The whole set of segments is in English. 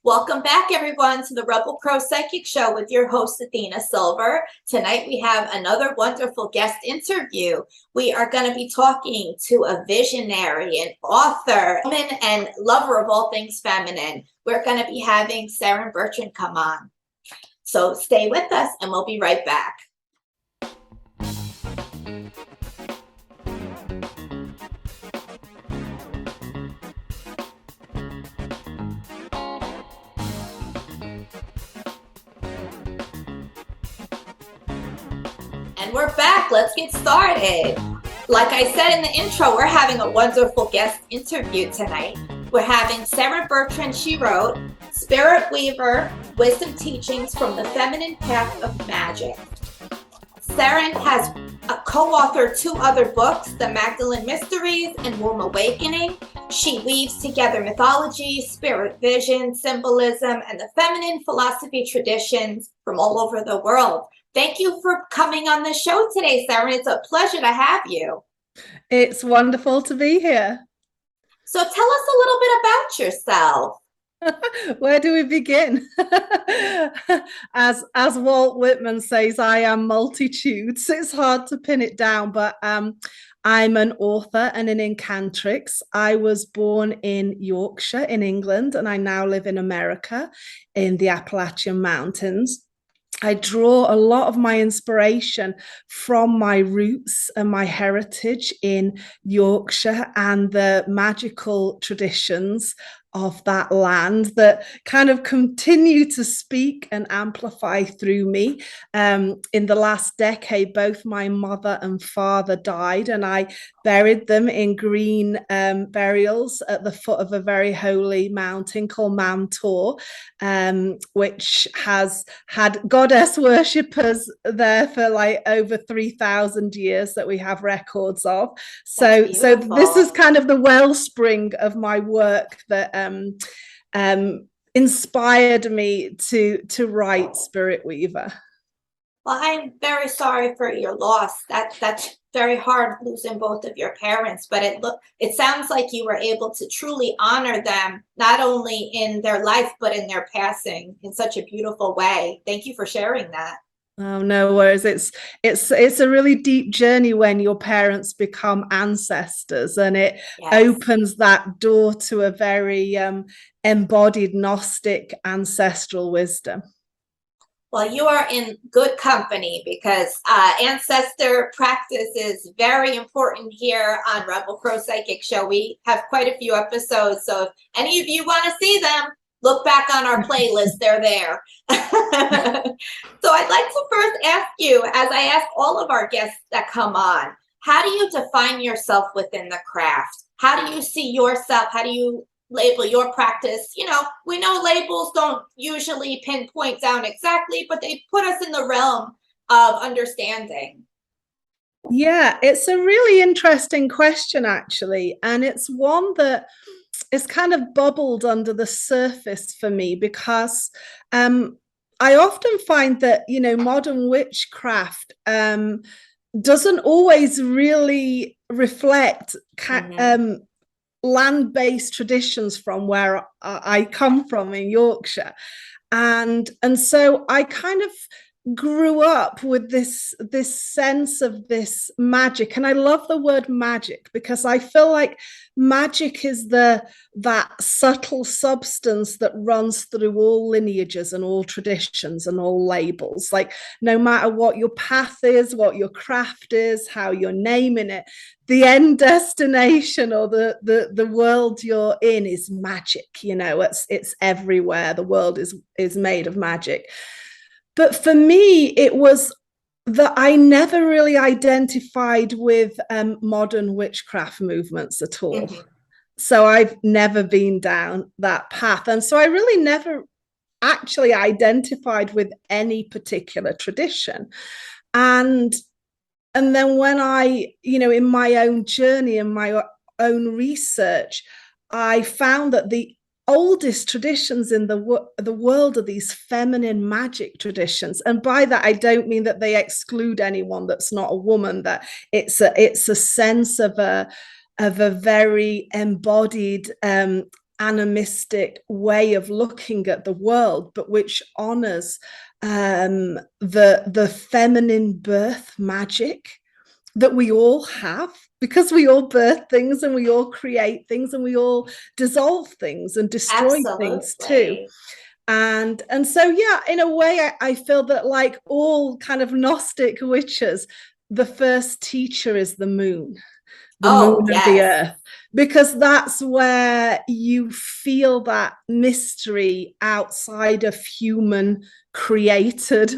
Welcome back, everyone, to the Rebel Crow Psychic Show with your host, Athena Silver. Tonight, we have another wonderful guest interview. We are going to be talking to a visionary, an author, woman, and lover of all things feminine. We're going to be having Seren Bertrand come on. So stay with us, and we'll be right back. And we're back. Let's get started. Like I said in the intro, we're having a wonderful guest interview tonight. We're having Seren Bertrand. She wrote Spirit Weaver, Wisdom Teachings from the Feminine Path of Magic. Seren has co-authored two other books, The Magdalene Mysteries and Womb Awakening. She weaves together mythology, spirit vision, symbolism, and the feminine philosophy traditions from all over the world. Thank you for coming on the show today, Seren. It's a pleasure to have you. It's wonderful to be here. So tell us a little bit about yourself. Where do we begin? As Walt Whitman says, I am multitudes. It's hard to pin it down, but I'm an author and an incantrix. I was born in Yorkshire in England, and I now live in America in the Appalachian Mountains. I draw a lot of my inspiration from my roots and my heritage in Yorkshire and the magical traditions of that land that kind of continue to speak and amplify through me. In the last decade, both my mother and father died, and I buried them in green burials at the foot of a very holy mountain called Mount Tor, which has had goddess worshippers there for like over 3,000 years that we have records of. So this is kind of the wellspring of my work that inspired me to write Spirit Weaver. Well, I'm very sorry for your loss. That's very hard, losing both of your parents, but it sounds like you were able to truly honor them, not only in their life, but in their passing in such a beautiful way. Thank you for sharing that. Oh, no worries. It's a really deep journey when your parents become ancestors, and it opens that door to a very embodied Gnostic ancestral wisdom. Well, you are in good company, because ancestor practice is very important here on Rebel Crow Psychic Show. We have quite a few episodes, so if any of you want to see them, look back on our playlist, they're there. So I'd like to first ask you, as I ask all of our guests that come on, how do you define yourself within the craft? How do you see yourself? How do you label your practice? You know, we know labels don't usually pinpoint down exactly, but they put us in the realm of understanding. Yeah, it's a really interesting question, actually. And it's one that is kind of bubbled under the surface for me, because I often find that, you know, modern witchcraft doesn't always really reflect land-based traditions from where I come from in Yorkshire. And so I kind of grew up with this sense of this magic, and I love the word magic because I feel like magic is that subtle substance that runs through all lineages and all traditions and all labels. Like, no matter what your path is, what your craft is, how you're naming it, the end destination or the world you're in is magic. You know, it's everywhere. The world is made of magic. But for me, it was that I never really identified with modern witchcraft movements at all. So I've never been down that path. And so I really never actually identified with any particular tradition. And then when I, you know, in my own journey and my own research, I found that the oldest traditions in the world are these feminine magic traditions, and by that I don't mean that they exclude anyone that's not a woman. That it's a sense of a very embodied animistic way of looking at the world, but which honors the feminine birth magic that we all have, because we all birth things and we all create things and we all dissolve things and destroy things too. And so, yeah, in a way, I feel that, like all kind of Gnostic witches, the first teacher is the moon. The moon and the earth, because that's where you feel that mystery outside of human created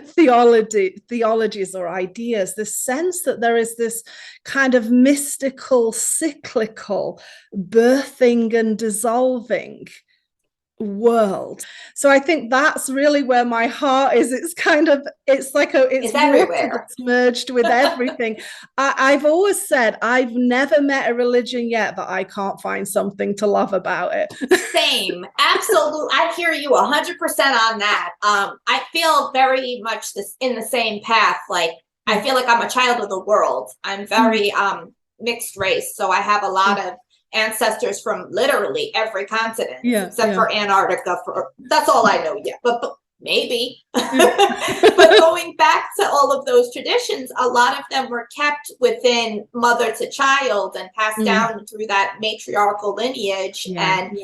theologies or ideas, the sense that there is this kind of mystical, cyclical birthing and dissolving world. So I think that's really where my heart is. It's kind of, it's like it's everywhere, that's merged with everything. I've always said I've never met a religion yet that I can't find something to love about it. Same, absolutely. I hear you 100% on that. I feel very much in the same path. Like, I feel like I'm a child of the world. I'm very mixed race, so I have a lot of ancestors from literally every continent, except for Antarctica. That's all I know yet, but maybe. But going back to all of those traditions, a lot of them were kept within mother to child and passed down through that matriarchal lineage. And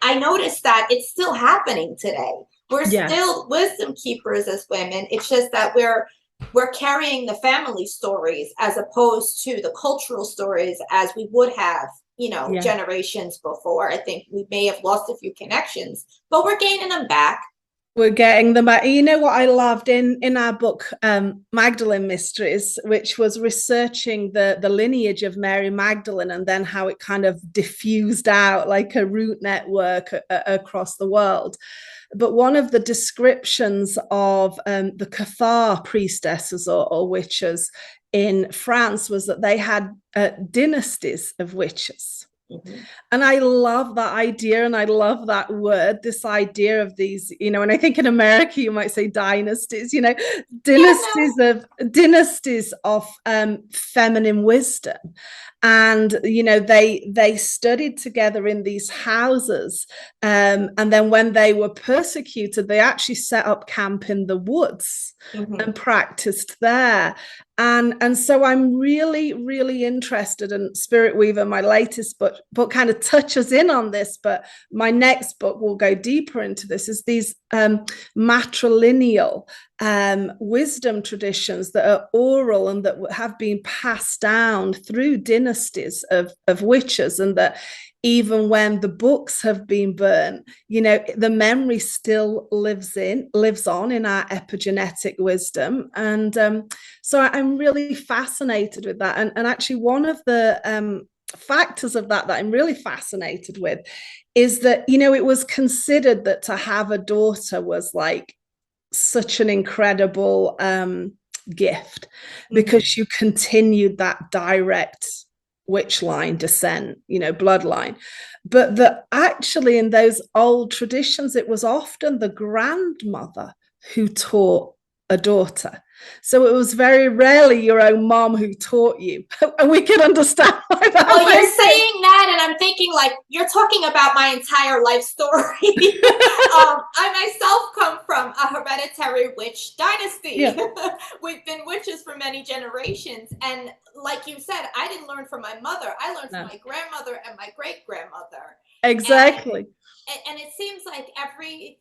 I noticed that it's still happening today. We're still wisdom keepers as women. It's just that we're carrying the family stories as opposed to the cultural stories as we would have, generations before. I think we may have lost a few connections, but we're gaining them back. We're getting them back. You know what I loved in our book, Magdalene Mysteries, which was researching the lineage of Mary Magdalene and then how it kind of diffused out like a root network across the world. But one of the descriptions of the Cathar priestesses or witches in France was that they had dynasties of witches. And I love that idea, and I love that word, this idea of these, and I think in America you might say dynasties, dynasties of feminine wisdom. And they studied together in these houses, and then when they were persecuted, they actually set up camp in the woods and practiced there. And so I'm really, really interested in Spirit Weaver. My latest book kind of touches in on this, but my next book will go deeper into this, is these matrilineal wisdom traditions that are oral and that have been passed down through dynasties of witches, and that even when the books have been burnt, the memory still lives on in our epigenetic wisdom. And so I'm really fascinated with that. And actually one of the factors of that I'm really fascinated with is that, it was considered that to have a daughter was like such an incredible gift, because you continued that direct witch line descent, bloodline. But that actually in those old traditions, it was often the grandmother who taught a daughter. So it was very rarely your own mom who taught you. And we can understand why that. Well, you're saying that, and I'm thinking like you're talking about my entire life story. I myself come from a hereditary witch dynasty. We've been witches for many generations. And like you said, I didn't learn from my mother. I learned from my grandmother and my great-grandmother. Exactly. And it seems like every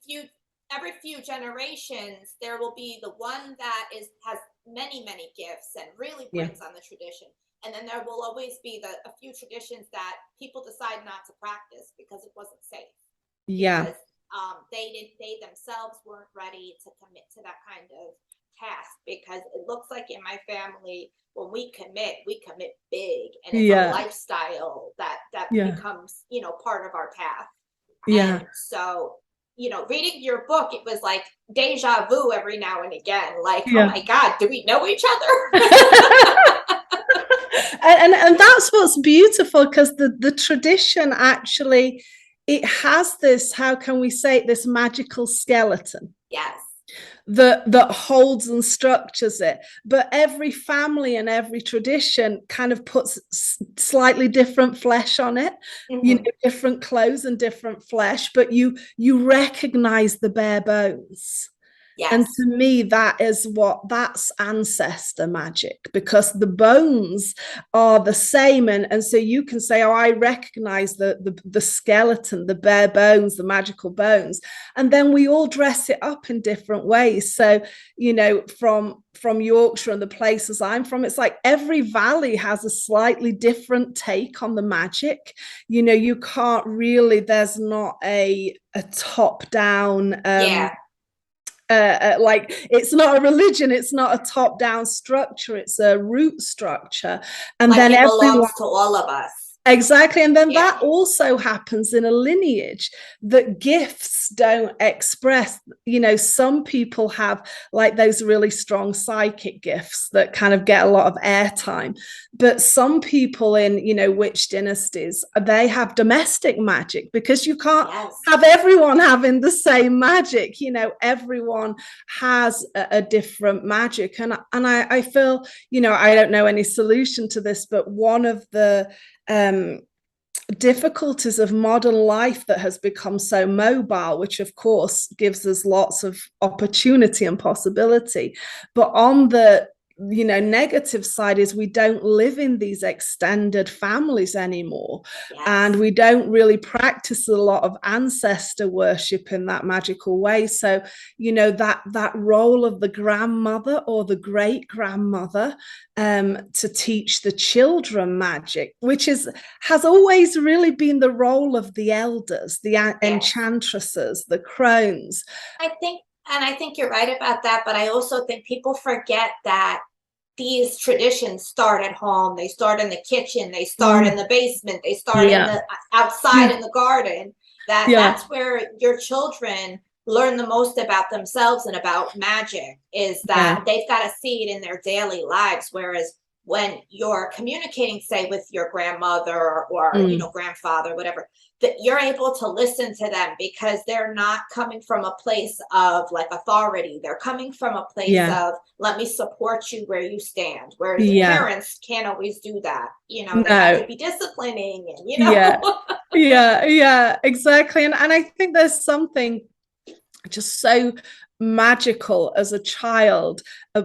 few generations, there will be the one that has many gifts and really brings on the tradition, and then there will always be a few traditions that people decide not to practice because it wasn't safe. Because they themselves weren't ready to commit to that kind of task. Because it looks like in my family, when we commit big, and it's a lifestyle that becomes part of our path. And so reading your book, it was like deja vu every now and again. Like, oh my God, do we know each other? and that's what's beautiful, because the tradition actually, it has this, how can we say it, this magical skeleton. Yes. that holds and structures it. But every family and every tradition kind of puts slightly different flesh on it, different clothes and different flesh, but you recognize the bare bones. Yes. And to me, that's ancestor magic, because the bones are the same. And so you can say, oh, I recognize the skeleton, the bare bones, the magical bones. And then we all dress it up in different ways. So, from Yorkshire and the places I'm from, it's like every valley has a slightly different take on the magic. You can't really, there's not a top down, like, it's not a religion, it's not a top-down structure, it's a root structure, and like then it belongs to all of us. Exactly. And then that also happens in a lineage that gifts don't express. Some people have like those really strong psychic gifts that kind of get a lot of airtime. But some people in, witch dynasties, they have domestic magic, because you can't have everyone having the same magic. Everyone has a different magic. And I feel, I don't know any solution to this, but one of the difficulties of modern life that has become so mobile, which of course gives us lots of opportunity and possibility, but on the negative side is we don't live in these extended families anymore. And we don't really practice a lot of ancestor worship in that magical way. So that role of the grandmother or the great grandmother to teach the children magic, which has always really been the role of the elders, the enchantresses, the crones. I think you're right about that, but I also think people forget that these traditions start at home. They start in the kitchen. They start in the basement. They start in the outside in the garden. That's where your children learn the most about themselves and about magic, is that they've got to see it in their daily lives. Whereas when you're communicating, say, with your grandmother or grandfather, whatever, that you're able to listen to them, because they're not coming from a place of like authority. They're coming from a place of, let me support you where you stand. Whereas parents can't always do that. They have to be disciplining and, Yeah, exactly. And I think there's something just so magical as a child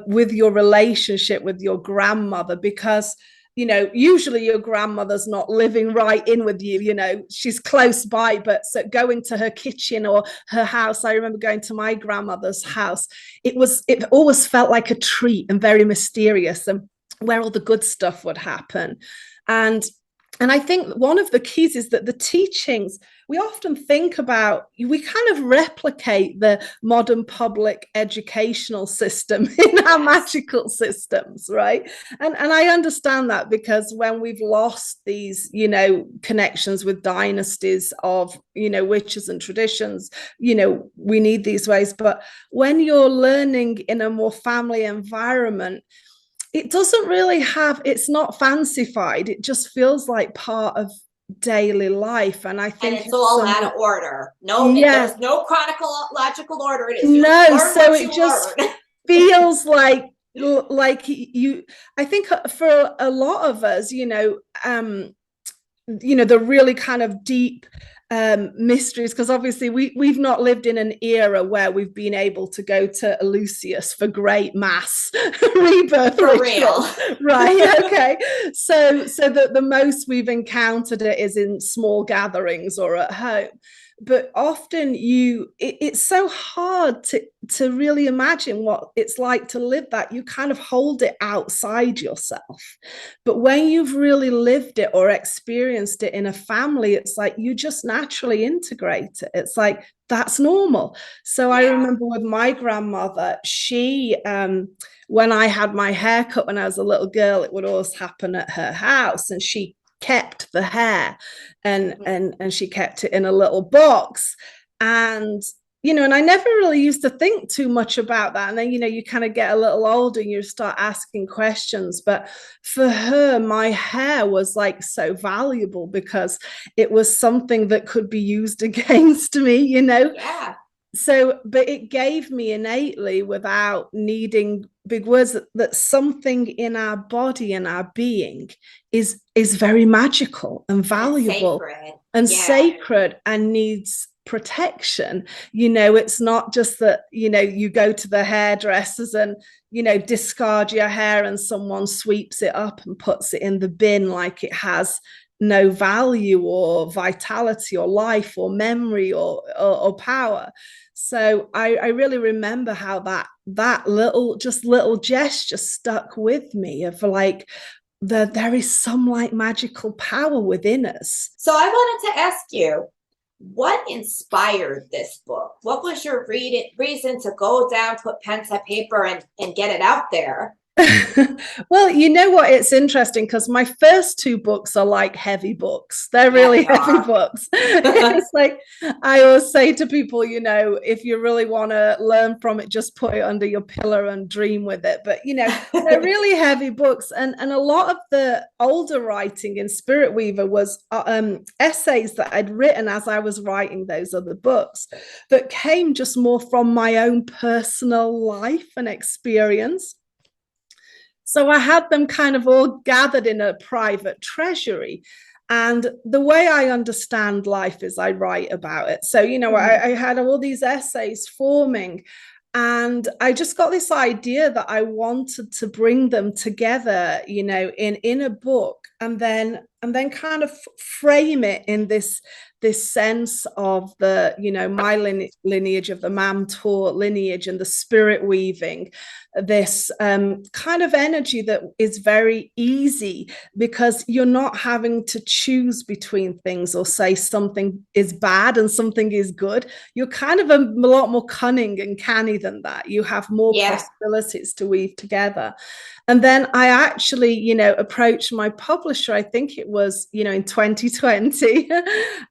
with your relationship with your grandmother, because usually your grandmother's not living right in with you, she's close by, but so going to her kitchen or her house, I remember going to my grandmother's house, it always felt like a treat and very mysterious, and where all the good stuff would happen. And I think one of the keys is that the teachings, we often think about, we kind of replicate the modern public educational system in our magical systems, right? And I understand that, because when we've lost these, connections with dynasties of, witches and traditions, we need these ways. But when you're learning in a more family environment, it doesn't really it's not fancified. It just feels like part of daily life. And I think it's all out of order. There's no chronological order. It is so it just feels like you, I think for a lot of us, the really kind of deep mysteries, because obviously we've not lived in an era where we've been able to go to Eleusis for great mass rebirth for rituals. Real. Right. Okay. So the most we've encountered it is in small gatherings or at home. But often it's so hard to really imagine what it's like to live that. You kind of hold it outside yourself. But when you've really lived it or experienced it in a family, it's like you just naturally integrate it. It's like, that's normal. So I remember with my grandmother, she, when I had my hair cut when I was a little girl, it would always happen at her house, and she kept the hair and she kept it in a little box. And and I never really used to think too much about that. And then you kind of get a little older and you start asking questions. But for her, my hair was like so valuable, because it was something that could be used against me. So, but it gave me innately, without needing big words, that something in our body and our being is very magical and valuable and sacred and needs protection. It's not just that, you go to the hairdressers and, discard your hair and someone sweeps it up and puts it in the bin like it has no value or vitality or life or memory or power. So I really remember how that little gesture stuck with me, of like, there is some like magical power within us. So I wanted to ask you, what inspired this book? What was your reason to go down, put pen to paper and get it out there? Well, you know what? It's interesting because my first two books are like heavy books. They're really heavy books. It's like I always say to people, if you really want to learn from it, just put it under your pillow and dream with it. But, they're really heavy books. And a lot of the older writing in Spirit Weaver was essays that I'd written as I was writing those other books that came just more from my own personal life and experience. So I had them kind of all gathered in a private treasury. And the way I understand life is I write about it. So, I had all these essays forming, and I just got this idea that I wanted to bring them together, in a book, and then kind of frame it in this sense of the, my lineage of the Mamtor lineage and the spirit weaving, this kind of energy that is very easy because you're not having to choose between things or say something is bad and something is good. You're kind of a lot more cunning and canny than that. You have more possibilities to weave together. And then I actually, approached my publisher, I think it was, in 2020.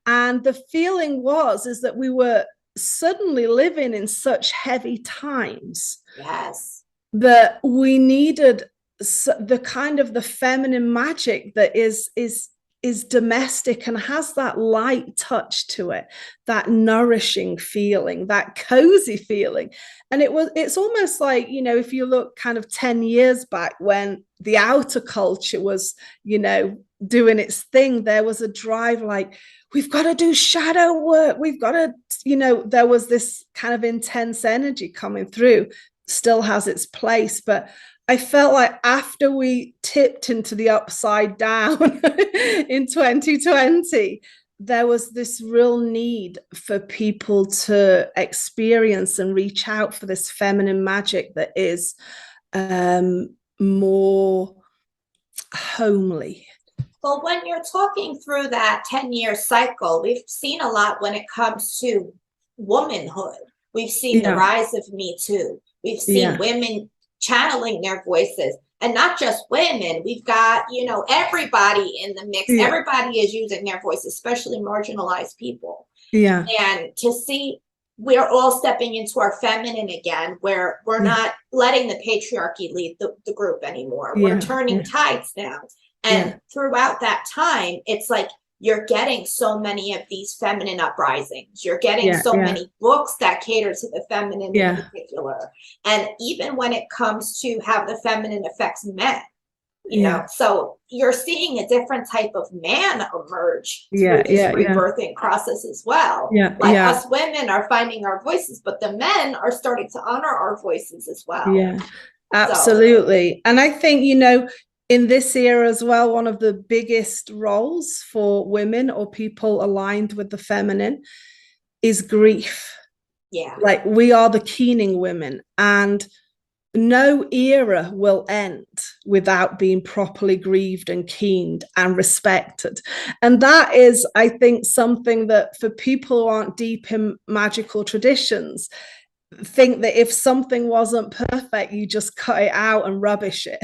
And the feeling is that we were suddenly living in such heavy times. Yes. That we needed the kind of the feminine magic that is domestic and has that light touch to it, that nourishing feeling, that cozy feeling. And it's almost like, if you look kind of 10 years back when the outer culture was, doing its thing, there was a drive like, we've got to do shadow work. We've got to, there was this kind of intense energy coming through. Still has its place, but I felt like after we tipped into the upside down in 2020, there was this real need for people to experience and reach out for this feminine magic that is more homely. Well, when you're talking through that 10-year cycle, we've seen a lot when it comes to womanhood. We've seen the rise of Me Too. We've seen women channeling their voices, and not just women. We've got, everybody in the mix. Everybody is using their voice, especially marginalized people. Yeah. And to see we're all stepping into our feminine again, where we're not letting the patriarchy lead the group anymore. We're turning tides now. And throughout that time, it's like, you're getting so many of these feminine uprisings. You're getting so many books that cater to the feminine in particular. And even when it comes to how the feminine affects men, so you're seeing a different type of man emerge through this rebirthing process as well. Us women are finding our voices, but the men are starting to honor our voices as well. Yeah, absolutely. And I think, in this era as well, one of the biggest roles for women or people aligned with the feminine is grief. Yeah. Like, we are the keening women, and no era will end without being properly grieved and keened and respected. And that is, I think, something that for people who aren't deep in magical traditions, think that if something wasn't perfect, you just cut it out and rubbish it.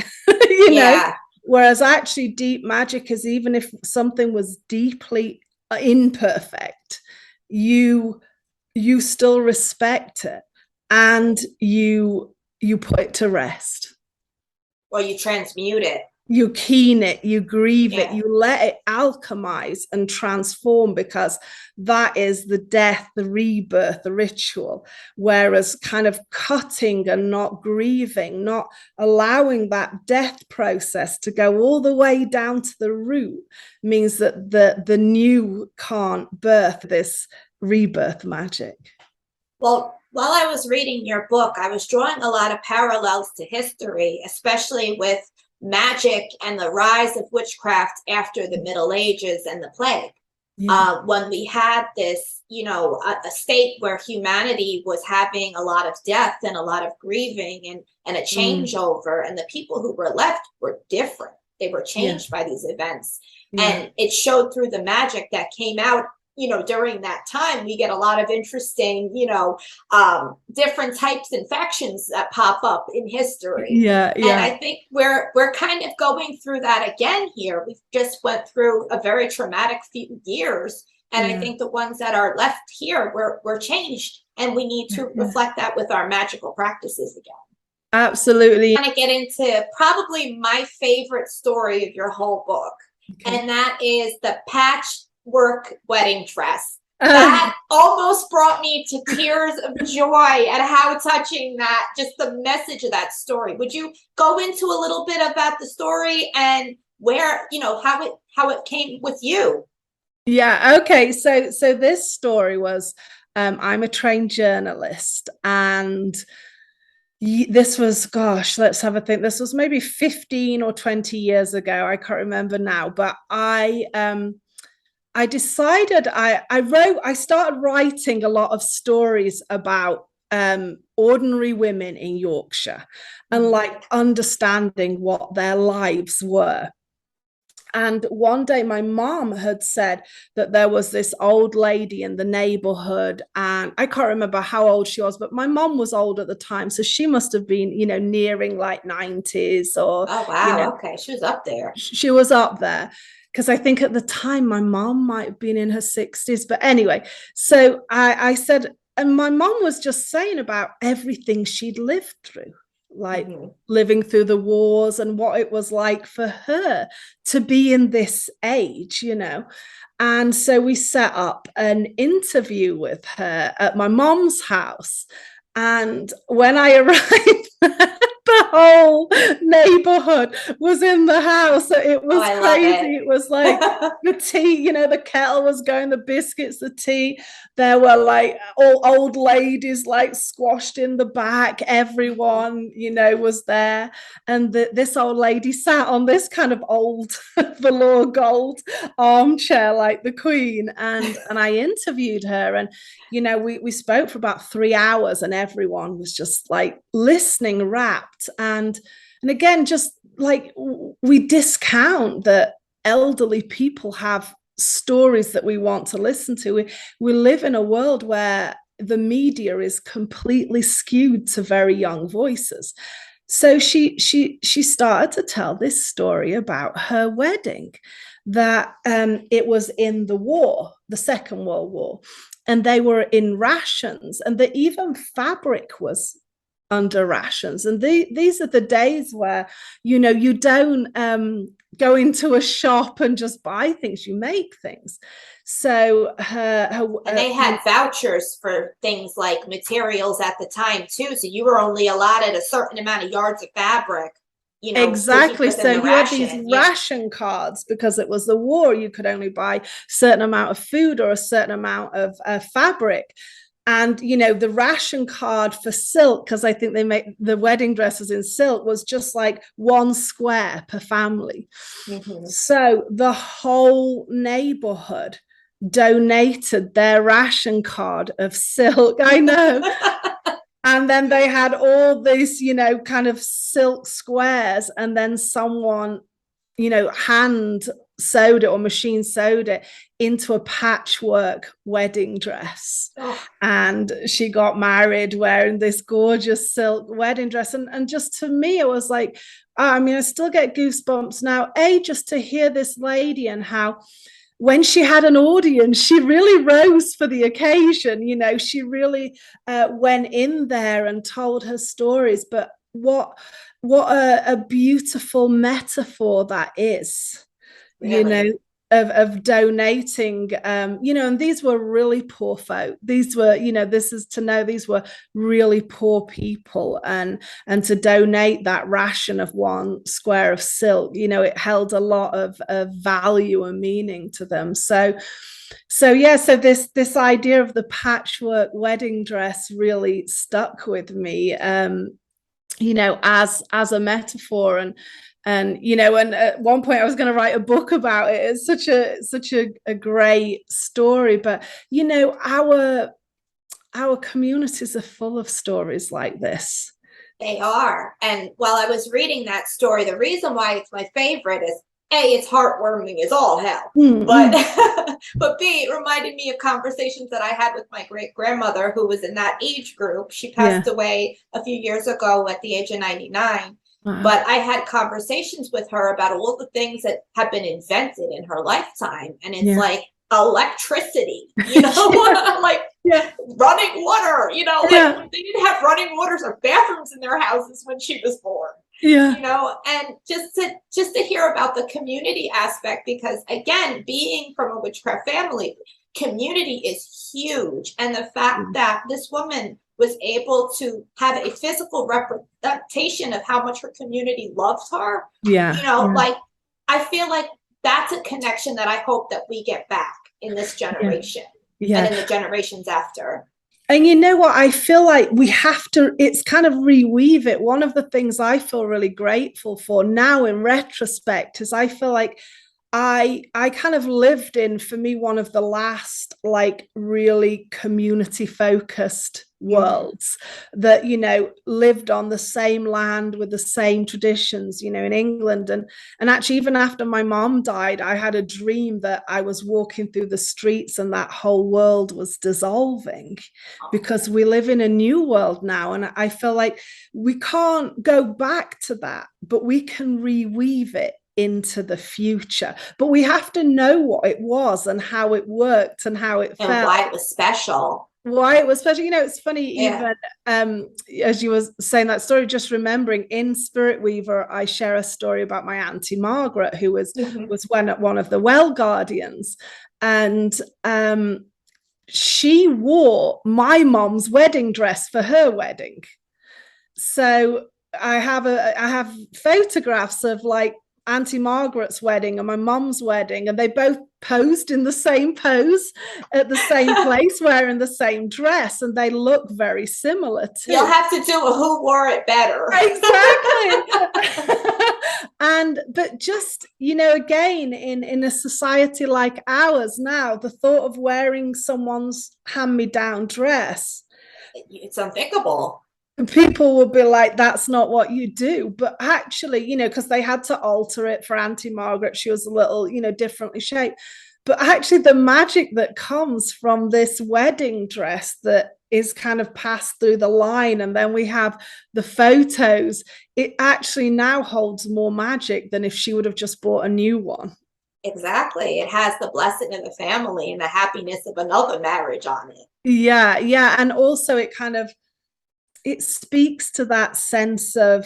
Whereas actually deep magic is, even if something was deeply imperfect, you still respect it and you put it to rest. Or you transmute it. you keen it, you grieve it, Yeah. you let it alchemize and transform, because that is the death, the rebirth, the ritual. Whereas kind of cutting and not grieving, not allowing that death process to go all the way down to the root, means that the new can't birth this rebirth magic. Well, while I was reading your book, I was drawing a lot of parallels to history, especially with magic and the rise of witchcraft after the Middle Ages and the plague. Yeah. When we had this, a state where humanity was having a lot of death and a lot of grieving and a changeover, and the people who were left were different. They were changed by these events. And it showed through the magic that came out during that time. We get a lot of interesting, different types and factions that pop up in history. And I think we're kind of going through that again here. We just went through a very traumatic few years. And I think the ones that are left here were changed. And we need to reflect that with our magical practices again. Absolutely. I want to get into probably my favorite story of your whole book. And that is the patchwork wedding dress. That almost brought me to tears of joy at how touching that, just the message of that story. Would you go into a little bit about the story and where, how it came with you? Yeah, okay. So this story was, I'm a trained journalist, and this was, gosh, let's have a think. This was maybe 15 or 20 years ago. I can't remember now, but I decided I started writing a lot of stories about ordinary women in Yorkshire and like understanding what their lives were. And one day my mom had said that there was this old lady in the neighborhood, and I can't remember how old she was, but my mom was old at the time. So she must have been, nearing like 90s or. Oh, wow. Okay. She was up there. She was up there. Because I think at the time my mom might have been in her 60s. But anyway, so I said, and my mom was just saying about everything she'd lived through, like living through the wars and what it was like for her to be in this age, And so we set up an interview with her at my mom's house. And when I arrived, the whole neighborhood was in the house. It was crazy. It was like the tea, the kettle was going, the biscuits, the tea. There were like all old ladies like squashed in the back. Everyone, was there. And this old lady sat on this kind of old velour gold armchair like the Queen. And I interviewed her, and we spoke for about 3 hours, and everyone was just like listening rapt. And again, just like we discount that elderly people have stories that we want to listen to. We live in a world where the media is completely skewed to very young voices. So she started to tell this story about her wedding, that it was in the war, the Second World War, and they were in rations, and that even fabric was under rations. And these are the days where you don't go into a shop and just buy things, you make things. So and they had vouchers for things like materials at the time too, so you were only allotted a certain amount of yards of fabric. Exactly. So you had these ration cards, because it was the war. You could only buy a certain amount of food or a certain amount of fabric. And, the ration card for silk, because I think they make the wedding dresses in silk, was just like 1 square per family. So the whole neighborhood donated their ration card of silk. I know. And then they had all these, kind of silk squares, and then someone, hand sewed it or machine sewed it into a patchwork wedding dress. And she got married wearing this gorgeous silk wedding dress. And just to me, it was like, I still get goosebumps now, just to hear this lady and how when she had an audience, she really rose for the occasion. She really went in there and told her stories. But what a beautiful metaphor that is, you know, Really. of donating, you know, and these were really poor folk. These were, you know, this is to know these were really poor people, and to donate that ration of 1 square of silk, you know, it held a lot of value and meaning to them. So yeah, so this idea of the patchwork wedding dress really stuck with me, you know, as a metaphor. And you know, and at one point I was going to write a book about it. It's such a great story. But you know, our communities are full of stories like this. They are. And while I was reading that story, the reason why it's my favorite is A, it's heartwarming as all hell. But but B, it reminded me of conversations that I had with my great grandmother who was in that age group. She passed away a few years ago at the age of 99. Wow. But I had conversations with her about all the things that have been invented in her lifetime. And it's like electricity, you know, like running water, you know, like they didn't have running waters or bathrooms in their houses when she was born. You know, and just to hear about the community aspect, because again, being from a witchcraft family, community is huge. And the fact that this woman was able to have a physical representation of how much her community loved her, you know, like I feel like that's a connection that I hope that we get back in this generation and in the generations after. And you know what, I feel like we have to, it's kind of reweave it. One of the things I feel really grateful for now in retrospect is I feel like I kind of lived in, for me, one of the last like really community focused worlds that, you know, lived on the same land with the same traditions, you know, in England. And actually, even after my mom died, I had a dream that I was walking through the streets and that whole world was dissolving, because we live in a new world now. And I feel like we can't go back to that, but we can reweave it into the future. But we have to know what it was and how it worked and how it felt. And why it was special. Why it was special. You know, it's funny, even as you were saying that story, just remembering in Spirit Weaver, I share a story about my Auntie Margaret, who was one of the well guardians. And she wore my mom's wedding dress for her wedding. So I have photographs of like Auntie Margaret's wedding and my mom's wedding, and they both posed in the same pose at the same place wearing the same dress, and they look very similar too. You'll have to do a who wore it better. Exactly. But just, you know, again, in a society like ours now, the thought of wearing someone's hand-me-down dress, it's unthinkable. People would be like, that's not what you do. But actually, you know, because they had to alter it for Auntie Margaret, she was a little, you know, differently shaped. But actually the magic that comes from this wedding dress that is kind of passed through the line, and then we have the photos, it actually now holds more magic than if she would have just bought a new one. Exactly. It has the blessing of the family and the happiness of another marriage on it. Yeah. And also it kind of, it speaks to that sense of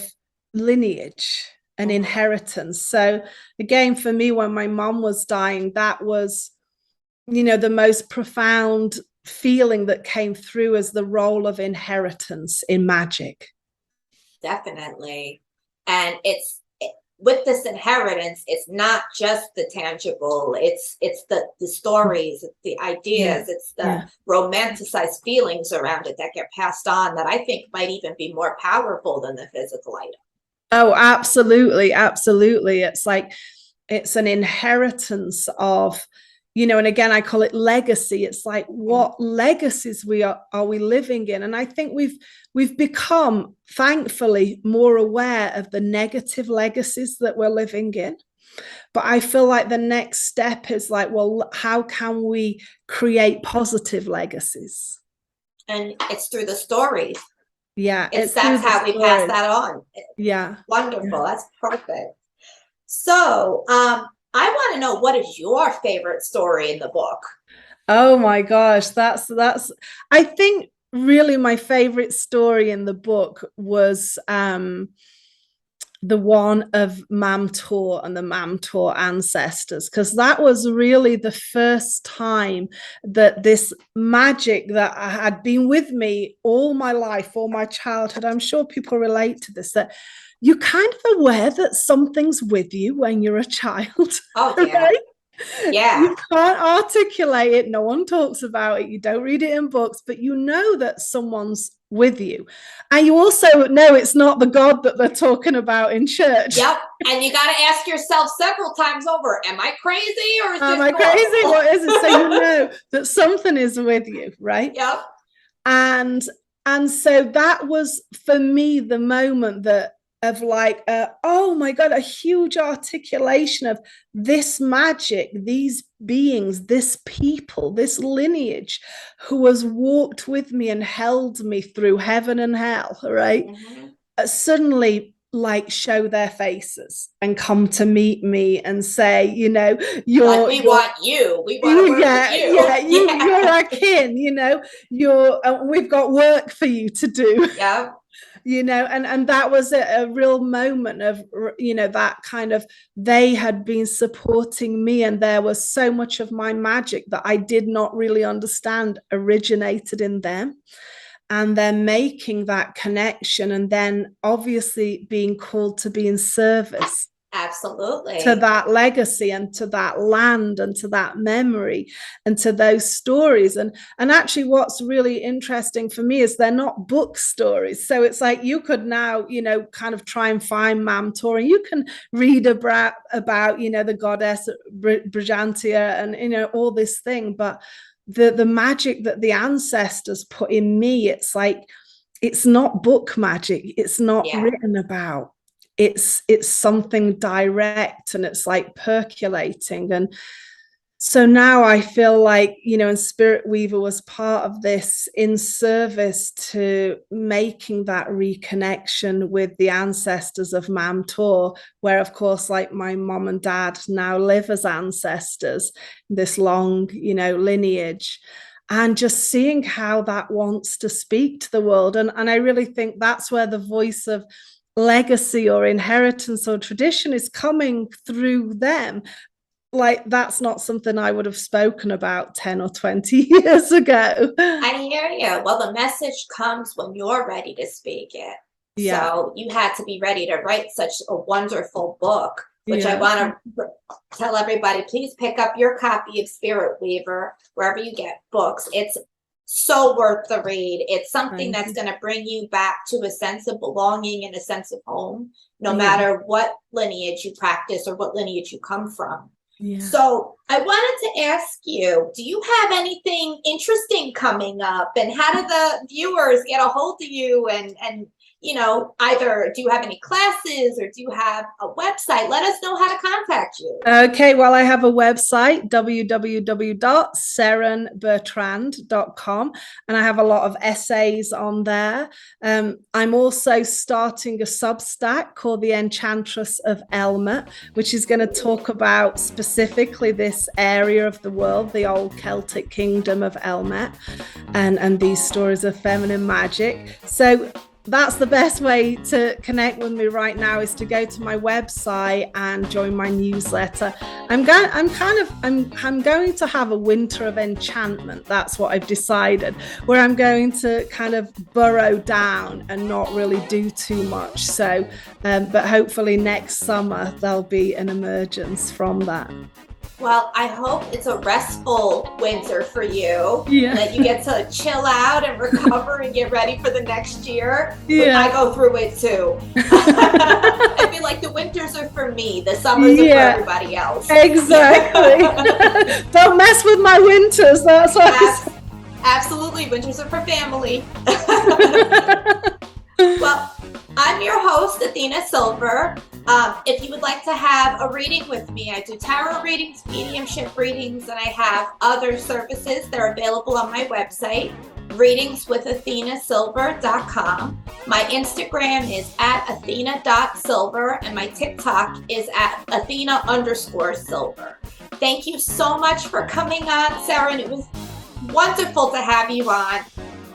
lineage and inheritance. So again, for me, when my mom was dying, that was, you know, the most profound feeling that came through as the role of inheritance in magic. Definitely. And with this inheritance, it's not just the tangible, it's the stories, it's the ideas, it's the romanticized feelings around it that get passed on that I think might even be more powerful than the physical item. Oh, absolutely. It's like, it's an inheritance of, you know, and again, I call it legacy. It's like, what legacies are we living in? And I think we've become, thankfully, more aware of the negative legacies that we're living in. But I feel like the next step is like, well, how can we create positive legacies? And it's through the stories. Yeah. That's how we pass that on. Yeah. Wonderful. Yeah. That's perfect. So, I want to know, what is your favorite story in the book? Oh my gosh, that's I think really my favorite story in the book was the one of Mamtor and the Mamtor ancestors, because that was really the first time that this magic that had been with me all my life, all my childhood, I'm sure people relate to this, that you're kind of aware that something's with you when you're a child. Oh, yeah. Right? Yeah. You can't articulate it. No one talks about it. You don't read it in books, but you know that someone's with you. And you also know it's not the God that they're talking about in church. Yep. And you got to ask yourself several times over, am I crazy or is Am this I crazy? normal? What is it? So you know that something is with you, right? Yep. And so that was for me the moment that of like, oh my God, a huge articulation of this magic, these beings, this people, this lineage who has walked with me and held me through heaven and hell, right? Mm-hmm. Suddenly like show their faces and come to meet me and say, you know, you're, like we want you. We want to work with you. Yeah, you're our kin, you know, we've got work for you to do. Yeah. You know, and that was a real moment of, you know, that kind of, they had been supporting me, and there was so much of my magic that I did not really understand originated in them, and then making that connection, and then obviously being called to be in service. Absolutely. To that legacy and to that land and to that memory and to those stories. And actually what's really interesting for me is they're not book stories. So it's like you could now, you know, kind of try and find Mamtor, and you can read about you know, the goddess Brigantia and, you know, all this thing. But the magic that the ancestors put in me, it's like, it's not book magic. It's not written about. It's something direct, and it's like percolating. And so now I feel like, you know, and Spirit Weaver was part of this in service to making that reconnection with the ancestors of Mamtor, where of course, like my mom and dad now live as ancestors, this long, you know, lineage. And just seeing how that wants to speak to the world. And I really think that's where the voice of legacy or inheritance or tradition is coming through them. Like, that's not something I would have spoken about 10 or 20 years ago. I hear you. Well, the message comes when you're ready to speak it. Yeah. So you had to be ready to write such a wonderful book, which I want to tell everybody, please pick up your copy of Spirit Weaver wherever you get books. It's so worth the read. It's something that's going to bring you back to a sense of belonging and a sense of home, no matter what lineage you practice or what lineage you come from. Yeah. So I wanted to ask you, do you have anything interesting coming up, and how do the viewers get a hold of you? And you know, either do you have any classes or do you have a website? Let us know how to contact you. Okay, well, I have a website, www.serenbertrand.com, and I have a lot of essays on there. I'm also starting a Substack called The Enchantress of Elmet, which is going to talk about specifically this area of the world, the old Celtic kingdom of Elmet, and these stories of feminine magic. So that's the best way to connect with me right now, is to go to my website and join my newsletter. I'm going to have a winter of enchantment. That's what I've decided, where I'm going to kind of burrow down and not really do too much. So, but hopefully next summer there'll be an emergence from that. Well, I hope it's a restful winter for you, that you get to chill out and recover and get ready for the next year. Yeah. I go through it too. I feel like the winters are for me, the summers are for everybody else. Exactly. Don't mess with my winters. That's what absolutely. Winters are for family. Well, I'm your host, Athena Silver. If you would like to have a reading with me, I do tarot readings, mediumship readings, and I have other services that are available on my website, readingswithathenasilver.com. My Instagram is at athena.silver, and my TikTok is at athena_silver. Thank you so much for coming on, Seren. It was wonderful to have you on.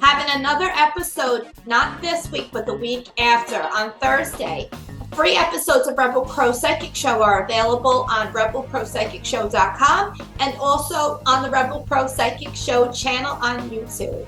having another episode, not this week, but the week after, on Thursday. Free episodes of Rebel Crow Psychic Show are available on rebelcrowpsychicshow.com and also on the Rebel Crow Psychic Show channel on YouTube.